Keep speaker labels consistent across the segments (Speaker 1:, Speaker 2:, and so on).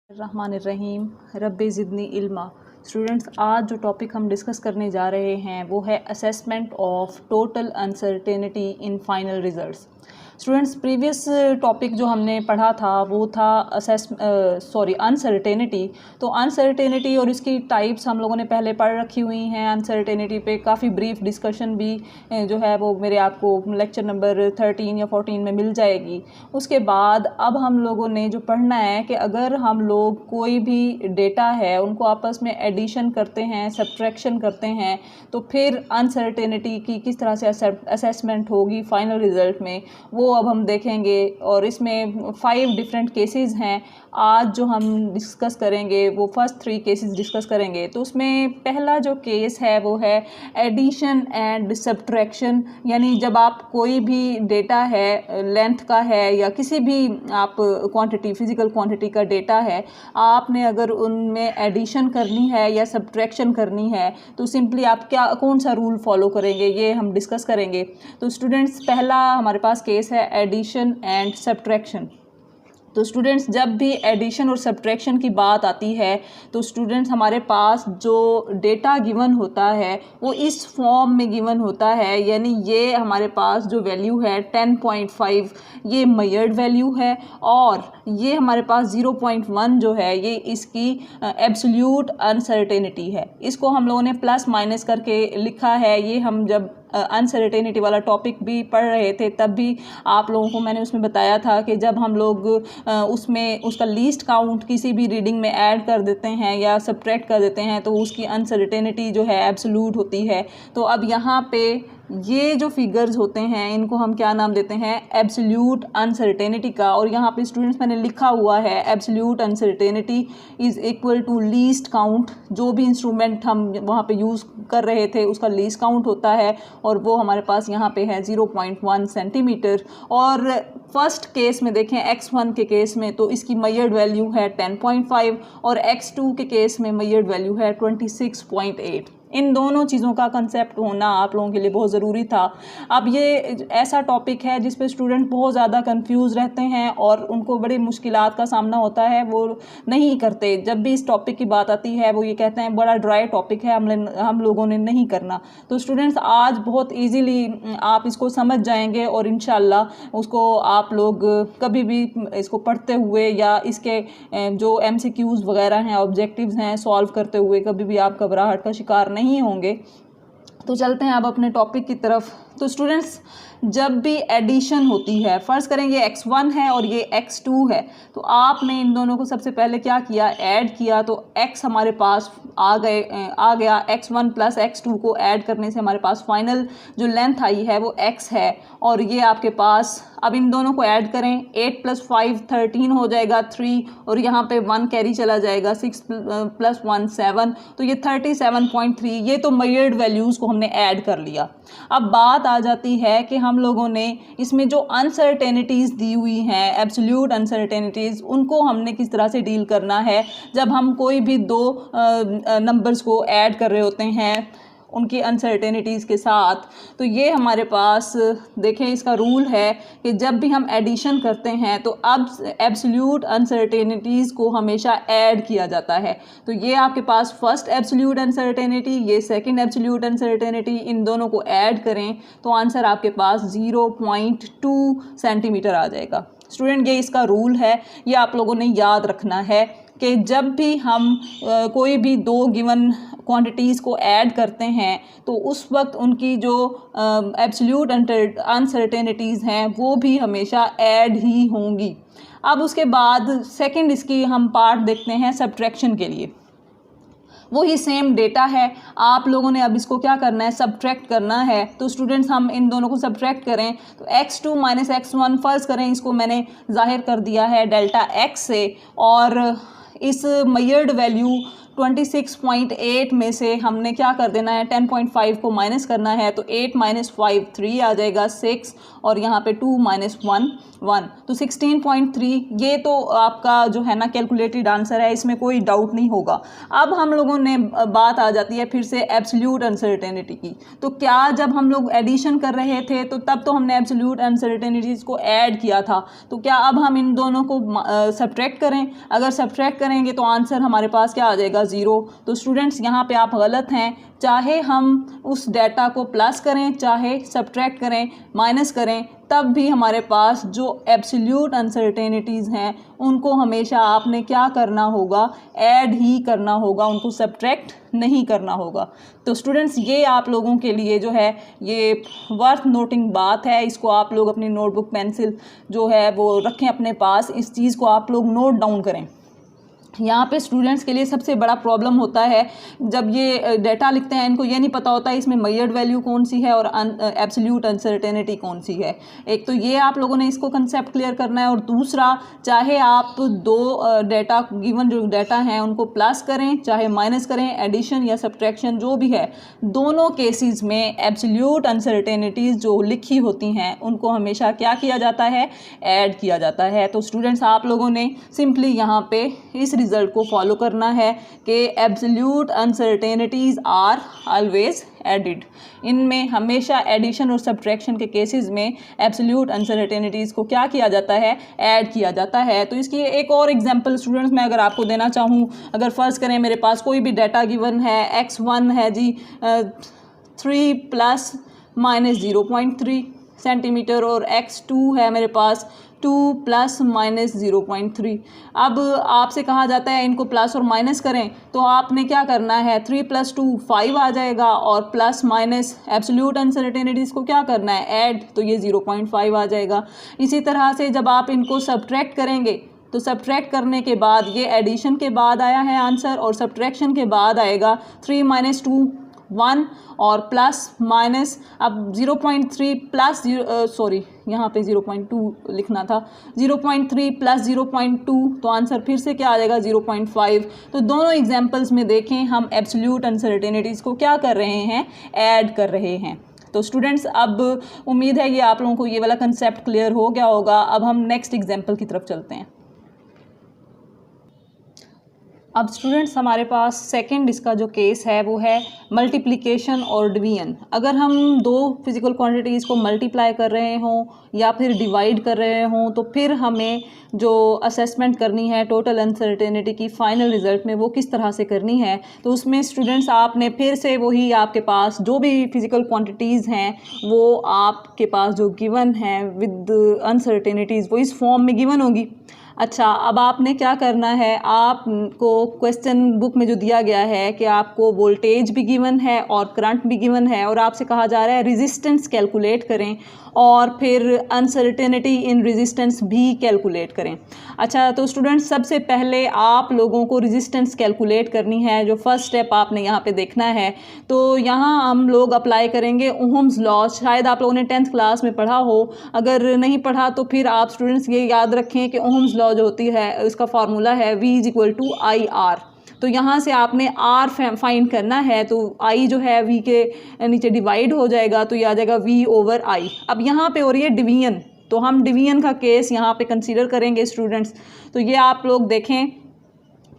Speaker 1: रहमानिर्रहीम rabbi ज़िदनी इल्मा। Students, आज जो topic हम डिस्कस करने जा रहे हैं वो है assessment of total uncertainty in final results. Students, previous topic जो हमने पढ़ा था वो था अनसर्टेनिटी। तो अनसर्टेनिटी और इसकी टाइप्स हम लोगों ने पहले पढ़ रखी हुई हैं। अनसर्टेनिटी पे काफ़ी ब्रीफ डिस्कशन भी जो है वो मेरे आपको लेक्चर नंबर 13 या 14 में मिल जाएगी। उसके बाद अब हम लोगों ने जो पढ़ना है कि अगर हम लोग कोई भी डेटा है उनको आपस में एडिशन करते हैं, सब्ट्रैक्शन करते हैं, तो फिर अनसर्टेनिटी की किस तरह से असेसमेंट होगी फाइनल रिज़ल्ट में, वो अब हम देखेंगे। और इसमें 5 डिफरेंट केसेस हैं। आज जो हम डिस्कस करेंगे वो फर्स्ट 3 केसेस डिस्कस करेंगे। तो उसमें पहला जो केस है वो है एडिशन एंड सब्ट्रैक्शन, यानी जब आप कोई भी डेटा है, लेंथ का है या किसी भी आप क्वांटिटी, फिजिकल क्वांटिटी का डेटा है, आपने अगर उनमें एडिशन करनी है या सब्ट्रैक्शन करनी है तो सिंपली आप कौन सा रूल फॉलो करेंगे, ये हम डिस्कस करेंगे। तो स्टूडेंट्स, पहला हमारे पास केस है एडिशन एंड सब्ट्रैक्शन। तो स्टूडेंट्स, जब भी एडिशन और सब्ट्रैक्शन की बात आती है तो स्टूडेंट्स हमारे पास जो डेटा गिवन होता है वो इस फॉर्म में गिवन होता है, यानी ये हमारे पास जो वैल्यू है 10.5 ये मेजर्ड वैल्यू है, और ये हमारे पास 0.1 जो है ये इसकी एब्सोल्यूट अनसर्टेनिटी है। इसको हम लोगों ने प्लस माइनस करके लिखा है। ये हम जब अनसर्टेनिटी वाला टॉपिक भी पढ़ रहे थे तब भी आप लोगों को मैंने उसमें बताया था कि जब हम लोग उसमें उसका लीस्ट काउंट किसी भी रीडिंग में ऐड कर देते हैं या सब्ट्रैक्ट कर देते हैं तो उसकी अनसर्टेनिटी जो है एब्सोल्यूट होती है। तो अब यहाँ पे ये जो फिगर्स होते हैं इनको हम क्या नाम देते हैं, एब्सोल्यूट अनसर्टेनिटी का। और यहाँ पे स्टूडेंट्स मैंने लिखा हुआ है absolute uncertainty is equal to least count. जो भी इंस्ट्रूमेंट हम वहाँ पे यूज़ कर रहे थे उसका लीस्ट काउंट होता है और वो हमारे पास यहाँ पे है 0.1 सेंटीमीटर। और फर्स्ट केस में देखें x1 के केस में तो इसकी मेजर्ड वैल्यू है 10.5 और x2 के केस में मेजर्ड वैल्यू है 26.8। इन दोनों चीज़ों का कंसेप्ट होना आप लोगों के लिए बहुत ज़रूरी था। अब ये ऐसा टॉपिक है जिस पे स्टूडेंट बहुत ज़्यादा कंफ्यूज रहते हैं और उनको बड़ी मुश्किलात का सामना होता है, वो नहीं करते। जब भी इस टॉपिक की बात आती है वो ये कहते हैं बड़ा ड्राई टॉपिक है, हम लोगों ने नहीं करना। तो स्टूडेंट्स, आज बहुत ईजीली आप इसको समझ जाएंगे और इंशाल्लाह उसको आप लोग कभी भी इसको पढ़ते हुए या इसके जो MCQs वगैरह हैं, ऑब्जेक्टिव्स हैं, सॉल्व करते हुए कभी भी आप घबराहट का शिकार नहीं होंगे। तो चलते हैं अब अपने टॉपिक की तरफ। तो स्टूडेंट्स, जब भी एडिशन होती है, फ़र्ज़ करें ये x1 है और ये x2 है, तो आपने इन दोनों को सबसे पहले क्या किया, ऐड किया। तो x हमारे पास आ गया। x1 प्लस x2 को ऐड करने से हमारे पास फाइनल जो लेंथ आई है वो x है। और ये आपके पास, अब इन दोनों को ऐड करें, 8 + 5 13 हो जाएगा 3, और यहाँ पे 1 कैरी चला जाएगा, 6 + 1 7, तो ये 37.3। ये तो मेजर्ड वैल्यूज़ को हमने ऐड कर लिया। अब बात आ जाती है कि हम लोगों ने इसमें जो अनसर्टेनिटीज़ दी हुई हैं, एब्सोल्यूट अनसर्टेनिटीज़, उनको हमने किस तरह से डील करना है जब हम कोई भी दो नंबर्स को ऐड कर रहे होते हैं उनकी अनसर्टेनिटीज़ के साथ। तो ये हमारे पास देखें, इसका रूल है कि जब भी हम एडिशन करते हैं तो अब एब्सोल्यूट अनसर्टेनिटीज़ को हमेशा ऐड किया जाता है। तो ये आपके पास फर्स्ट एब्सोल्यूट अनसर्टेनिटी, ये सेकंड एब्सोल्यूट अनसर्टेनिटी, इन दोनों को ऐड करें तो आंसर आपके पास 0.2 सेंटीमीटर आ जाएगा। स्टूडेंट, ये इसका रूल है, ये आप लोगों ने याद रखना है कि जब भी हम कोई भी दो गिवन क्वांटिटीज़ को ऐड करते हैं तो उस वक्त उनकी जो एब्सोल्यूट अनसर्टेनिटीज़ हैं वो भी हमेशा ऐड ही होंगी। अब उसके बाद सेकंड इसकी हम पार्ट देखते हैं सब्ट्रैक्शन के लिए। वही सेम डेटा है, आप लोगों ने अब इसको क्या करना है, सब्ट्रैक्ट करना है। तो स्टूडेंट्स, हम इन दोनों को सब्ट्रैक्ट करें तो x2 - x1 फ़र्ज़ करें, इसको मैंने ज़ाहिर कर दिया है डेल्टा x से, और इस मेजर्ड वैल्यू 26.8 में से हमने क्या कर देना है, 10.5 को माइनस करना है, तो 8 माइनस 5 3 आ जाएगा 6, और यहाँ पे 2 माइनस 1 1, तो 16.3। ये तो आपका जो है ना कैलकुलेटेड आंसर है, इसमें कोई डाउट नहीं होगा। अब हम लोगों ने बात आ जाती है फिर से एब्सोल्यूट अनसर्टेनिटी की। तो क्या जब हम लोग एडिशन कर रहे थे तो तब तो हमने एब्सोल्यूट अनसर्टेनिटीज़ को ऐड किया था, तो क्या अब हम इन दोनों को सब्ट्रैक्ट करें? अगर सब्ट्रैक्ट करेंगे तो आंसर हमारे पास क्या आ जाएगा, 0। तो स्टूडेंट्स यहाँ पे आप गलत हैं, चाहे हम उस डेटा को प्लस करें, चाहे सब्ट्रैक्ट करें, माइनस करें, तब भी हमारे पास जो एब्सोल्यूट अनसर्टेनिटीज़ हैं उनको हमेशा आपने क्या करना होगा, ऐड ही करना होगा, उनको सब्ट्रैक्ट नहीं करना होगा। तो स्टूडेंट्स ये आप लोगों के लिए जो है ये वर्थ नोटिंग बात है, इसको आप लोग अपनी नोटबुक पेंसिल जो है वो रखें अपने पास, इस चीज़ को आप लोग नोट डाउन करें। यहाँ पे स्टूडेंट्स के लिए सबसे बड़ा प्रॉब्लम होता है जब ये डेटा लिखते हैं, इनको ये नहीं पता होता है इसमें मेजर्ड वैल्यू कौन सी है और एब्सोल्यूट अनसर्टेनिटी कौन सी है। एक तो ये आप लोगों ने इसको कंसेप्ट क्लियर करना है, और दूसरा चाहे आप दो डेटा गिवन जो डेटा हैं उनको प्लस करें चाहे माइनस करें, एडिशन या सब्ट्रैक्शन जो भी है, दोनों केसेस में एब्सोल्यूट अनसर्टेनिटीज़ जो लिखी होती हैं उनको हमेशा क्या किया जाता है, ऐड किया जाता है। तो स्टूडेंट्स आप लोगों ने सिंपली यहाँ पे इस रिजल्ट को फॉलो करना है कि absolute uncertainties are always added. इनमें हमेशा एडिशन और सब्ट्रैक्शन के केसेस में एब्सोल्यूट अनसर्टेनिटीज़ को क्या किया जाता है, ऐड किया जाता है। तो इसकी एक और एग्जांपल स्टूडेंट्स मैं अगर आपको देना चाहूँ, अगर फ़र्ज़ करें मेरे पास कोई भी डाटा गिवन है, x1 है जी 3 प्लस माइनस 0.3 सेंटीमीटर, और x2 है मेरे पास 2 प्लस माइनस 0.3। अब आपसे कहा जाता है इनको प्लस और माइनस करें, तो आपने क्या करना है, 3 + 2 5 आ जाएगा, और प्लस माइनस एब्सोल्यूट अनसर्टेनिटीज़ को क्या करना है, ऐड, तो ये 0.5 आ जाएगा। इसी तरह से जब आप इनको सब्ट्रैक्ट करेंगे तो सब्ट्रैक्ट करने के बाद ये एडिशन के बाद आया है आंसर, और सब्ट्रैक्शन के बाद आएगा 3 - 2 1, और प्लस माइनस, अब 0.3 प्लस यहाँ पे 0.2 लिखना था, 0.3 प्लस 0.2, तो आंसर फिर से क्या आ जाएगा, 0.5। तो दोनों एग्जांपल्स में देखें हम एब्सोल्यूट अनसर्टेनिटीज़ को क्या कर रहे हैं, ऐड कर रहे हैं। तो स्टूडेंट्स अब उम्मीद है कि आप लोगों को ये वाला कंसेप्ट क्लियर हो गया होगा। अब हम नेक्स्ट एग्जाम्पल की तरफ चलते हैं। अब स्टूडेंट्स हमारे पास सेकंड इसका जो केस है वो है मल्टीप्लिकेशन और डिवीजन। अगर हम दो फिजिकल क्वांटिटीज़ को मल्टीप्लाई कर रहे हों या फिर डिवाइड कर रहे हों, तो फिर हमें जो असेसमेंट करनी है टोटल अनसर्टेनिटी की फाइनल रिजल्ट में वो किस तरह से करनी है। तो उसमें स्टूडेंट्स आपने फिर से वही आपके पास जो भी फिजिकल क्वांटिटीज़ हैं वो आपके पास जो गिवन है विद अनसर्टेनिटीज़ वो इस फॉर्म में गिवन होगी। अच्छा, अब आपने क्या करना है, आपको क्वेश्चन बुक में जो दिया गया है कि आपको वोल्टेज भी गिवन है और करंट भी गिवन है, और आपसे कहा जा रहा है रेजिस्टेंस कैलकुलेट करें और फिर अनसर्टेनिटी इन रेजिस्टेंस भी कैलकुलेट करें। अच्छा, तो स्टूडेंट्स सबसे पहले आप लोगों को रेजिस्टेंस कैलकुलेट करनी है। जो फर्स्ट स्टेप आपने यहाँ पे देखना है, तो यहाँ हम लोग अप्लाई करेंगे ओहम्स लॉ। शायद आप लोगों ने 10th क्लास में पढ़ा हो, अगर नहीं पढ़ा तो फिर आप स्टूडेंट्स ये याद रखें कि ओहम्स लॉ जो होती है उसका फार्मूला है V = IR। तो यहाँ से आपने R फाइंड करना है, तो I जो है V के नीचे डिवाइड हो जाएगा, तो ये आ जाएगा V/I। अब यहाँ पे हो रही है डिवीजन, तो हम डिवीजन का केस यहाँ पे कंसीडर करेंगे स्टूडेंट्स। तो ये आप लोग देखें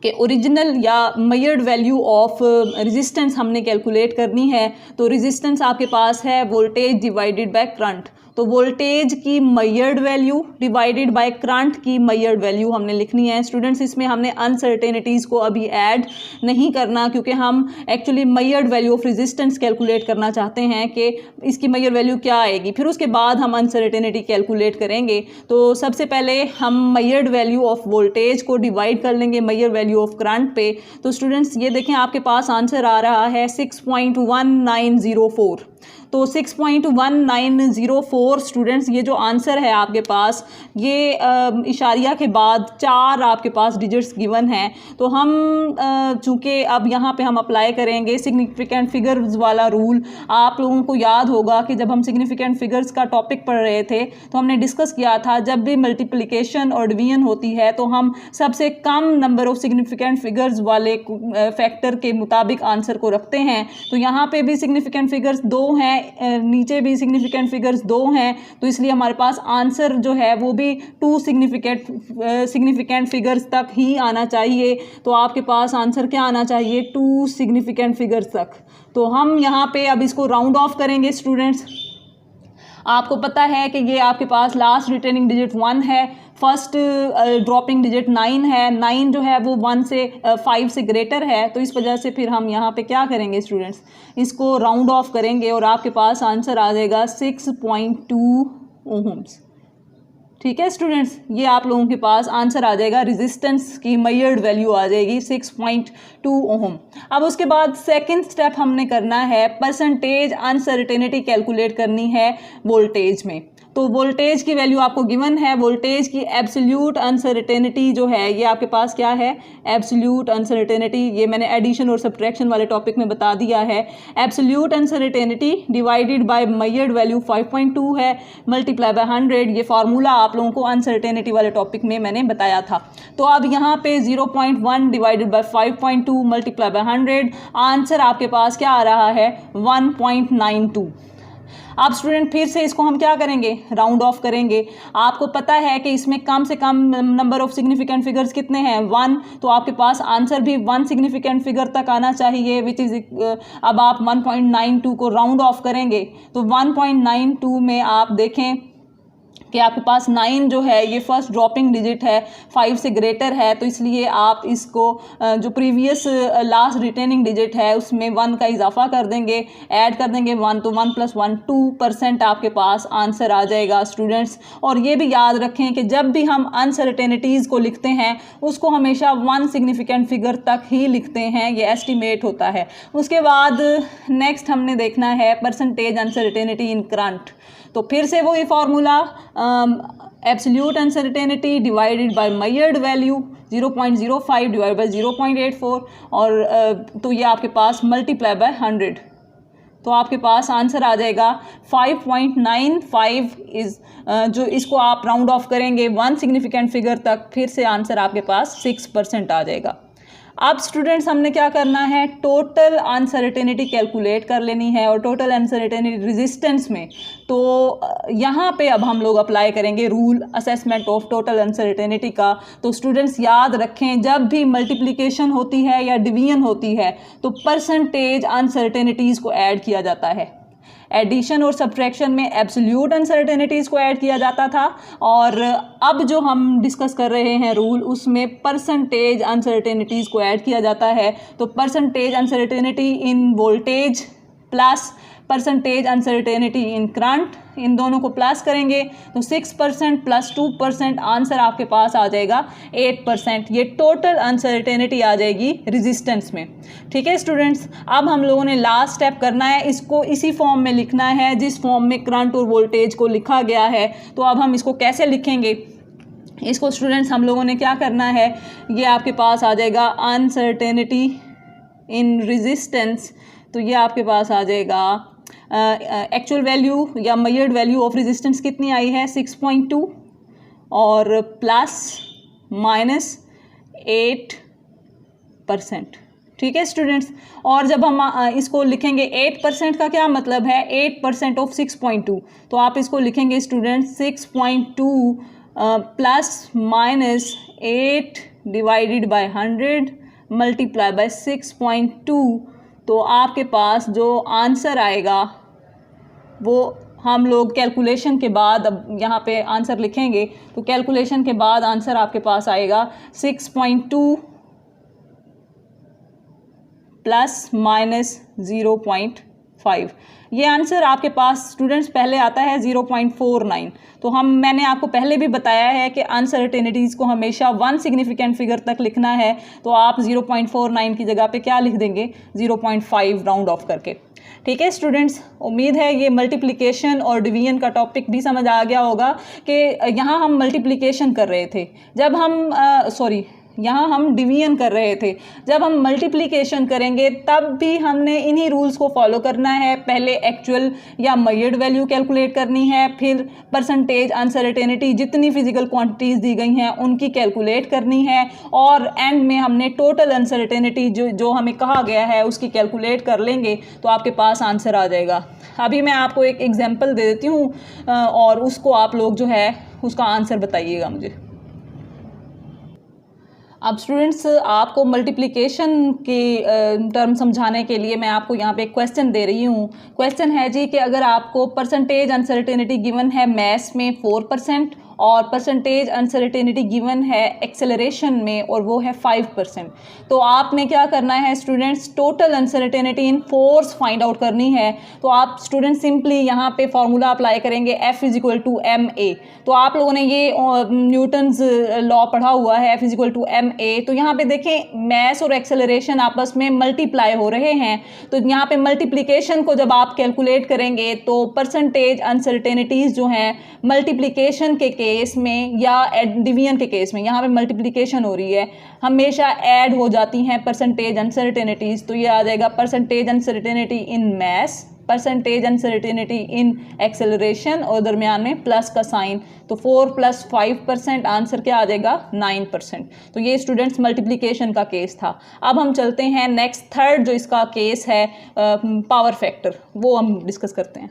Speaker 1: कि ओरिजिनल या मेजर्ड वैल्यू ऑफ रेजिस्टेंस हमने कैलकुलेट करनी है। तो रेजिस्टेंस आपके पास है वोल्टेज डिवाइडेड बाय करंट, तो वोल्टेज की measured value divided by current की मेजर्ड वैल्यू हमने लिखनी है। स्टूडेंट्स इसमें हमने अनसर्टेनिटीज़ को अभी ऐड नहीं करना, क्योंकि हम actually measured value of resistance calculate करना चाहते हैं कि इसकी मेजर्ड वैल्यू क्या आएगी, फिर उसके बाद हम अनसर्टेनिटी कैलकुलेट करेंगे। तो सबसे पहले हम मेजर्ड वैल्यू ऑफ वोल्टेज को डिवाइड कर लेंगे मेजर्ड वैल्यू ऑफ करंट पे। तो स्टूडेंट्स ये देखें आपके पास आंसर आ रहा है 6.1904। तो 6.1904 4 स्टूडेंट्स, ये जो आंसर है आपके पास ये इशारिया के बाद 4 आपके पास डिजिट्स गिवन हैं। तो हम चूँकि अब यहाँ पे हम अप्लाई करेंगे सिग्निफिकेंट फिगर्स वाला रूल। आप लोगों को याद होगा कि जब हम सिग्निफिकेंट फिगर्स का टॉपिक पढ़ रहे थे तो हमने डिस्कस किया था जब भी मल्टीप्लिकेशन और डिवीजन होती है तो हम सबसे कम नंबर ऑफ सिग्निफिकेंट फिगर्स वाले फैक्टर के मुताबिक आंसर को रखते हैं। तो यहाँ पे भी सिग्निफिकेंट फिगर्स 2 हैं, नीचे भी सिग्निफिकेंट फिगर्स 2 हैं, तो इसलिए हमारे पास आंसर जो है वो भी 2 सिग्निफिकेंट फिगर्स तक ही आना चाहिए। तो आपके पास आंसर क्या आना चाहिए? 2 सिग्निफिकेंट फिगर्स तक। तो हम यहाँ पे अब इसको राउंड ऑफ करेंगे स्टूडेंट्स। आपको पता है कि ये आपके पास लास्ट रिटेनिंग डिजिट 1 है, फर्स्ट ड्रॉपिंग डिजिट 9 है। 9 जो है वो 5 से ग्रेटर है, तो इस वजह से फिर हम यहाँ पे क्या करेंगे स्टूडेंट्स, इसको राउंड ऑफ करेंगे और आपके पास आंसर आ जाएगा 6.2 ओहम्स। ठीक है स्टूडेंट्स, ये आप लोगों के पास आंसर आ जाएगा, रेजिस्टेंस की मेजर्ड वैल्यू आ जाएगी 6.2 ओहम। अब उसके बाद सेकंड स्टेप हमने करना है परसेंटेज अनसर्टेनिटी कैलकुलेट करनी है वोल्टेज में। तो वोल्टेज की वैल्यू आपको गिवन है, वोल्टेज की एब्सोल्यूट अनसर्टेनिटी जो है ये आपके पास क्या है? एब्सोल्यूट अनसर्टेनिटी, ये मैंने एडिशन और सब्ट्रैक्शन वाले टॉपिक में बता दिया है। Absolute uncertainty divided by measured value 5.2 है, मल्टीप्लाई बाय 100, ये फार्मूला आप लोगों को अनसर्टेनिटी वाले टॉपिक में मैंने बताया था। तो अब यहाँ पे 0.1 divided by 5.2 multiply by 100, answer आपके पास क्या आ रहा है? 1.92। अब स्टूडेंट फिर से इसको हम क्या करेंगे? राउंड ऑफ करेंगे। आपको पता है कि इसमें कम से कम नंबर ऑफ सिग्निफिकेंट फिगर्स कितने हैं? 1। तो आपके पास आंसर भी 1 सिग्निफिकेंट फिगर तक आना चाहिए, विच इज़ अब आप 1.92 को राउंड ऑफ करेंगे तो 1.92 में आप देखें कि आपके पास 9 जो है ये फर्स्ट ड्रॉपिंग डिजिट है, 5 से ग्रेटर है, तो इसलिए आप इसको जो प्रीवियस लास्ट रिटेनिंग डिजिट है उसमें 1 का इजाफा कर देंगे, ऐड कर देंगे 1, तो 1 + 1 2% आपके पास आंसर आ जाएगा स्टूडेंट्स। और ये भी याद रखें कि जब भी हम अनसर्टेनिटीज़ को लिखते हैं उसको हमेशा 1 सिग्निफिकेंट फिगर तक ही लिखते हैं, ये एस्टिमेट होता है। उसके बाद नेक्स्ट हमने देखना है परसेंटेज अनसर्टेनिटी इन करंट। तो फिर से वही formula, absolute uncertainty divided by measured value 0.05 divide by 0.84 और तो ये आपके पास मल्टीप्लाई बाय 100, तो आपके पास आंसर आ जाएगा 5.95 इज जो इसको आप राउंड ऑफ करेंगे 1 सिग्निफिकेंट फिगर तक, फिर से आंसर आपके पास 6% आ जाएगा। अब स्टूडेंट्स हमने क्या करना है? टोटल अनसर्टेनिटी कैलकुलेट कर लेनी है, और टोटल अनसर्टेनिटी रेजिस्टेंस में तो यहाँ पे अब हम लोग अप्लाई करेंगे rule assessment of total uncertainty का। तो स्टूडेंट्स याद रखें, जब भी मल्टीप्लिकेशन होती है या डिवीजन होती है तो परसेंटेज अनसर्टेनिटीज़ को ऐड किया जाता है। एडिशन और सब्ट्रैक्शन में एब्सोल्यूट अनसर्टेनिटीज़ को ऐड किया जाता था, और अब जो हम डिस्कस कर रहे हैं रूल उसमें परसेंटेज अनसर्टेनिटीज़ को ऐड किया जाता है। तो percentage uncertainty in voltage plus percentage uncertainty in current, इन दोनों को प्लस करेंगे तो 6% + 2% आंसर आपके पास आ जाएगा 8%। ये टोटल अनसर्टेनिटी आ जाएगी रेजिस्टेंस में। ठीक है स्टूडेंट्स, अब हम लोगों ने लास्ट स्टेप करना है, इसको इसी फॉर्म में लिखना है जिस फॉर्म में करंट और वोल्टेज को लिखा गया है। तो अब हम इसको कैसे लिखेंगे? इसको स्टूडेंट्स हम लोगों ने क्या करना है, ये आपके पास आ जाएगा अनसर्टेनिटी इन रेजिस्टेंस। तो ये आपके पास आ जाएगा एक्चुअल वैल्यू या मेजर्ड वैल्यू ऑफ रेजिस्टेंस कितनी आई है? 6.2 और +-8%। ठीक है स्टूडेंट्स, और जब हम इसको लिखेंगे 8% का क्या मतलब है? 8% ऑफ 6.2, तो आप इसको लिखेंगे students 6.2 +-8 divided by 100 multiply by 6.2, तो आपके पास जो आंसर आएगा वो हम लोग कैलकुलेशन के बाद, अब यहाँ पे आंसर लिखेंगे तो कैलकुलेशन के बाद आंसर आपके पास आएगा 6.2 +-0.5। 0.5। ये आंसर आपके पास स्टूडेंट्स पहले आता है 0.49। तो मैंने आपको पहले भी बताया है कि अनसर्टेनिटीज़ को हमेशा 1 सिग्निफिकेंट फिगर तक लिखना है, तो आप 0.49 की जगह पे क्या लिख देंगे, 0.5 राउंड ऑफ करके। ठीक है स्टूडेंट्स, उम्मीद है ये मल्टीप्लिकेशन और डिवीजन का टॉपिक भी समझ आ गया होगा कि यहाँ हम मल्टीप्लिकेशन कर रहे थे, जब हम यहाँ हम डिवीजन कर रहे थे। जब हम मल्टीप्लिकेशन करेंगे तब भी हमने इन्हीं रूल्स को फॉलो करना है। पहले एक्चुअल या मेजर्ड वैल्यू कैलकुलेट करनी है, फिर परसेंटेज अनसर्टेनिटी जितनी फिजिकल क्वांटिटीज़ दी गई हैं उनकी कैलकुलेट करनी है, और एंड में हमने टोटल अनसर्टेनिटी जो हमें कहा गया है उसकी कैलकुलेट कर लेंगे तो आपके पास आंसर आ जाएगा। अभी मैं आपको एक एग्जाम्पल दे देती हूँ और उसको आप लोग जो है उसका आंसर बताइएगा मुझे। अब स्टूडेंट्स, आपको मल्टीप्लिकेशन के टर्म समझाने के लिए मैं आपको यहाँ पे एक क्वेश्चन दे रही हूँ। क्वेश्चन है जी कि अगर आपको परसेंटेज अनसर्टेनिटी गिवन है मैथ्स में 4% और परसेंटेज अनसर्टेनिटी गिवन है एक्सेलरेशन में और वो है 5%, तो आपने क्या करना है students, total uncertainty in force find out करनी है। तो आप स्टूडेंट सिंपली यहाँ पे फॉर्मूला अप्लाई करेंगे F=ma। तो आप लोगों ने ये न्यूटन्स लॉ पढ़ा हुआ है, F=ma। तो यहाँ पे देखें मैस और एक्सेलरेशन आपस में मल्टीप्लाई हो रहे हैं, तो यहाँ पे मल्टीप्लिकेशन को जब आप कैलकुलेट करेंगे तो परसेंटेज अनसर्टेनिटीज़ जो हैं मल्टीप्लिकेशन के केस में या डिवीजन के केस में, यहाँ पे मल्टीप्लिकेशन हो रही है, हमेशा ऐड हो जाती हैं परसेंटेज अनसर्टेनिटीज़। तो ये आ जाएगा percentage uncertainty in mass, percentage uncertainty in acceleration और दरमियान में प्लस का साइन। तो 4 + 5% आंसर क्या आ जाएगा, 9%। तो ये स्टूडेंट्स मल्टीप्लिकेशन का केस था। अब हम चलते हैं नेक्स्ट थर्ड जो इसका केस है पावर फैक्टर, वो हम डिस्कस करते हैं।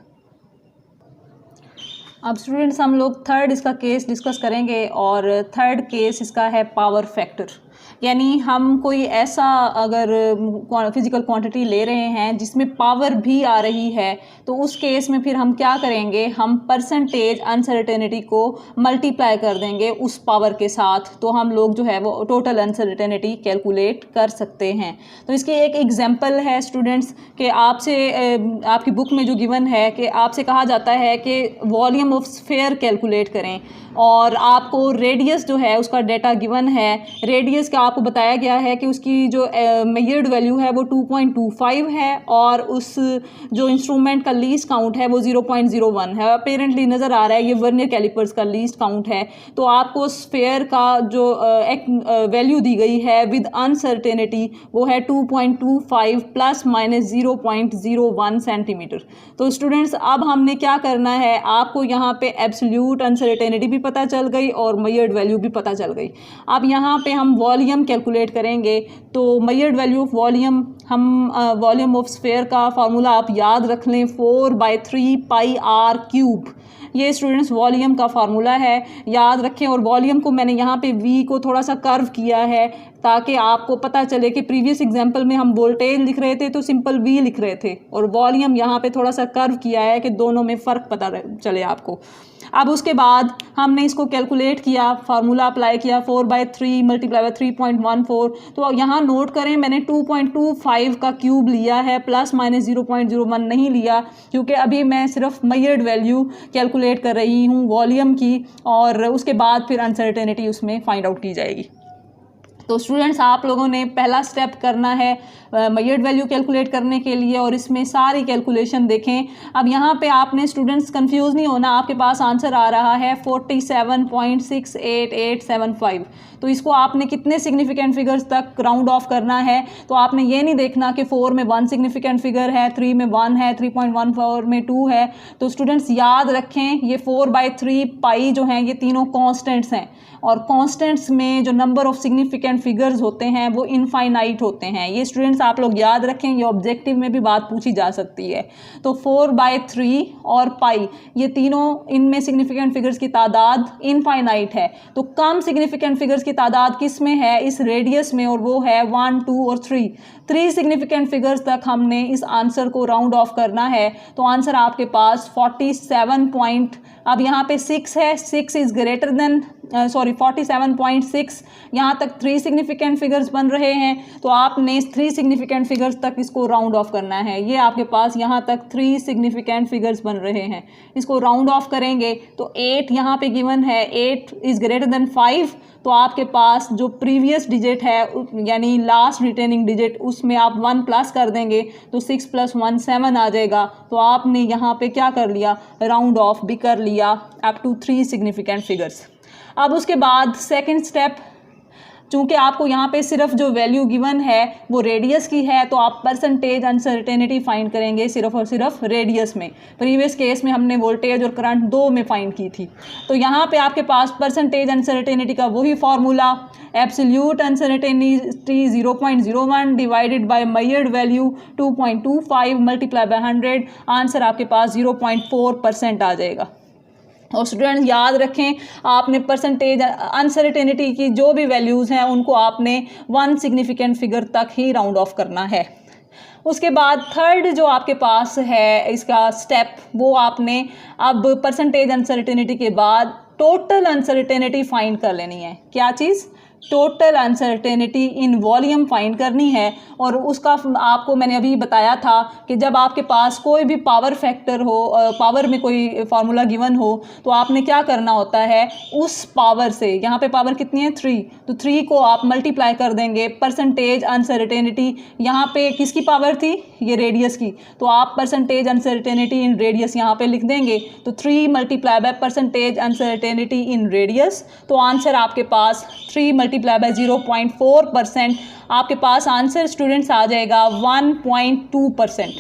Speaker 1: अब स्टूडेंट्स हम लोग थर्ड इसका केस डिस्कस करेंगे और थर्ड केस इसका है पावर फैक्टर। यानी हम कोई ऐसा अगर फिजिकल क्वांटिटी ले रहे हैं जिसमें पावर भी आ रही है, तो उस केस में फिर हम क्या करेंगे, हम परसेंटेज अनसर्टेनिटी को मल्टीप्लाई कर देंगे उस पावर के साथ, तो हम लोग जो है वो टोटल अनसर्टेनिटी कैलकुलेट कर सकते हैं। तो इसकी एक एग्जांपल है स्टूडेंट्स कि आपसे आपकी बुक में जो गिवन है कि आपसे कहा जाता है कि वॉल्यूम ऑफ स्फीयर कैलकुलेट करें, और आपको रेडियस जो है उसका डेटा गिवन है। रेडियस का आपको बताया गया है कि उसकी जो मेजर्ड वैल्यू है वो 2.25 है और उस जो इंस्ट्रूमेंट का लीस्ट काउंट है वो 0.01 है। अपेरेंटली नज़र आ रहा है ये वर्नियर कैलिपर्स का लीस्ट काउंट है। तो आपको स्फीयर का जो वैल्यू दी गई है विद अनसर्टेनिटी वो है 2.25 ± 0.01 सेंटीमीटर। तो स्टूडेंट्स अब हमने क्या करना है, आपको यहाँ पे एब्सोल्यूट अनसर्टेनिटी भी पता चल गई और मेजर्ड वैल्यू भी पता चल गई। अब यहाँ पे हम वॉल्यूम कैलकुलेट करेंगे। तो मेजर्ड वैल्यू ऑफ वॉल्यूम, हम वॉल्यूम ऑफ स्फीयर का फार्मूला आप याद रख लें, 4/3 πr³। ये स्टूडेंट्स वॉल्यूम का फार्मूला है, याद रखें। और वॉल्यूम को मैंने यहाँ पे V को थोड़ा सा कर्व किया है ताकि आपको पता चले कि प्रीवियस एग्जांपल में हम वोल्टेज लिख रहे थे तो सिंपल V लिख रहे थे, और वॉल्यूम यहाँ पे थोड़ा सा कर्व किया है कि दोनों में फ़र्क पता चले आपको। अब उसके बाद हमने इसको कैलकुलेट किया, फार्मूला अप्लाई किया, 4/3 × 3.14। तो यहाँ नोट करें मैंने 2.25 का क्यूब लिया है, ± 0.01 नहीं लिया, क्योंकि अभी मैं सिर्फ मेजर्ड वैल्यू कैलकुलेट कर रही हूँ वॉल्यूम की, और उसके बाद फिर अनसर्टेनिटी उसमें फाइंड आउट की जाएगी। तो स्टूडेंट्स आप लोगों ने पहला स्टेप करना है मेजर्ड वैल्यू कैलकुलेट करने के लिए, और इसमें सारी कैलकुलेशन देखें। अब यहाँ पे आपने स्टूडेंट्स कंफ्यूज नहीं होना, आपके पास आंसर आ रहा है 47.68875। तो इसको आपने कितने सिग्निफिकेंट फिगर्स तक राउंड ऑफ करना है, तो आपने ये नहीं देखना कि 4 में 1 सिग्निफिकेंट फिगर है, 3 में 1 है, 3.14 में 2 है। तो स्टूडेंट्स याद रखें ये 4/3 पाई जो हैं ये तीनों कॉन्स्टेंट्स हैं, और कॉन्स्टेंट्स में जो नंबर ऑफ सिग्निफिकेंट फिगर्स होते हैं वो इनफाइनाइट होते हैं। ये स्टूडेंट्स आप लोग याद रखें, ये ऑब्जेक्टिव में भी बात पूछी जा सकती है। तो 4/3 और पाई ये तीनों, इनमें सिग्निफिकेंट फिगर्स की तादाद इनफाइनाइट है। तो कम सिग्निफिकेंट फिगर्स की तादाद किस में है, इस रेडियस में, और वो है 1, 2 और 3। 3 सिग्निफिकेंट फिगर्स तक हमने इस आंसर को राउंड ऑफ करना है। तो आंसर आपके पास 47 अब यहाँ पे 6 है, 6 इज़ ग्रेटर देन 47.6, यहाँ तक 3 सिग्निफिकेंट फिगर्स बन रहे हैं तो आपने 3 सिग्निफिकेंट फिगर्स तक इसको राउंड ऑफ करना है। ये आपके पास यहाँ तक 3 सिग्निफिकेंट फिगर्स बन रहे हैं, इसको राउंड ऑफ करेंगे तो 8 यहाँ पे गिवन है, 8 इज़ ग्रेटर देन 5, तो आपके पास जो प्रीवियस डिजिट है यानी लास्ट रिटेनिंग डिजिट उसमें आप 1 प्लस कर देंगे तो 6 + 1 7 आ जाएगा। तो आपने यहाँ पे क्या कर लिया, राउंड ऑफ भी कर लिया अप टू 3 सिग्निफिकेंट फिगर्स। अब उसके बाद सेकंड स्टेप, चूँकि आपको यहाँ पे सिर्फ जो वैल्यू गिवन है वो रेडियस की है तो आप परसेंटेज अनसर्टेनिटी फाइंड करेंगे सिर्फ और सिर्फ रेडियस में। प्रीवियस केस में हमने वोल्टेज और करंट दो में फाइंड की थी। तो यहाँ पे आपके पास परसेंटेज अनसर्टेनिटी का वही formula, absolute uncertainty 0.01 divided by measured value 2.25 multiply by 100, answer आपके पास 0.4% आ जाएगा। और स्टूडेंट्स याद रखें, आपने परसेंटेज अनसर्टेनिटी की जो भी वैल्यूज़ हैं उनको आपने 1 सिग्निफिकेंट फिगर तक ही राउंड ऑफ करना है। उसके बाद थर्ड जो आपके पास है इसका स्टेप, वो आपने अब परसेंटेज अनसर्टेनिटी के बाद टोटल अनसर्टेनिटी फाइंड कर लेनी है। क्या चीज़? Total uncertainty in volume find करनी है। और उसका आपको मैंने अभी बताया था कि जब आपके पास कोई भी पावर फैक्टर हो, पावर में कोई फार्मूला गिवन हो तो आपने क्या करना होता है, उस पावर से, यहाँ पे पावर कितनी है 3, तो 3 को आप मल्टीप्लाई कर देंगे परसेंटेज अनसर्टेनिटी। यहाँ पे किसकी पावर थी, ये रेडियस की, तो आप परसेंटेज अनसर्टेनिटी इन रेडियस यहाँ पे लिख देंगे। तो 3 multiply by percentage uncertainty in radius, तो आंसर आपके पास 3 मल्टीप्लाई बाय 0.4%, आपके पास आंसर स्टूडेंट्स आ जाएगा 1.2%।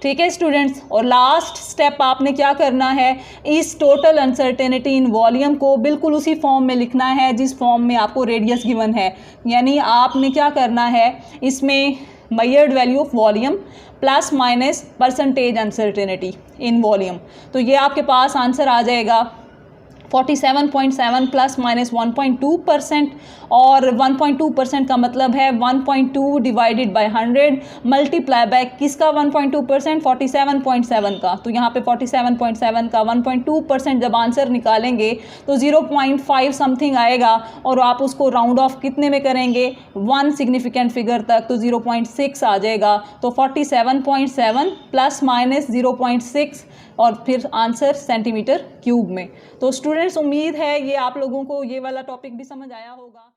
Speaker 1: ठीक है स्टूडेंट्स। और लास्ट स्टेप आपने क्या करना है, इस टोटल अनसर्टेनिटी इन वॉल्यूम को बिल्कुल उसी फॉर्म में लिखना है जिस फॉर्म में आपको रेडियस गिवन है। यानी आपने क्या करना है, इसमें measured value of volume plus minus percentage uncertainty in volume, तो ये आपके पास आंसर आ जाएगा 47.7 प्लस माइनस 1.2%। और 1.2% का मतलब है 1.2 डिवाइडेड बाय 100 मल्टीप्लाई बाय किसका 1.2%, 47.7 का। तो यहाँ पे 47.7 का 1.2% जब आंसर निकालेंगे तो 0.5 समथिंग आएगा और आप उसको राउंड ऑफ कितने में करेंगे, 1 सिग्निफिकेंट फिगर तक, तो 0.6 आ जाएगा। तो 47.7 प्लस माइनस 0.6 और फिर आंसर सेंटीमीटर क्यूब में। तो स्टूडेंट्स उम्मीद है ये आप लोगों को ये वाला टॉपिक भी समझ आया होगा।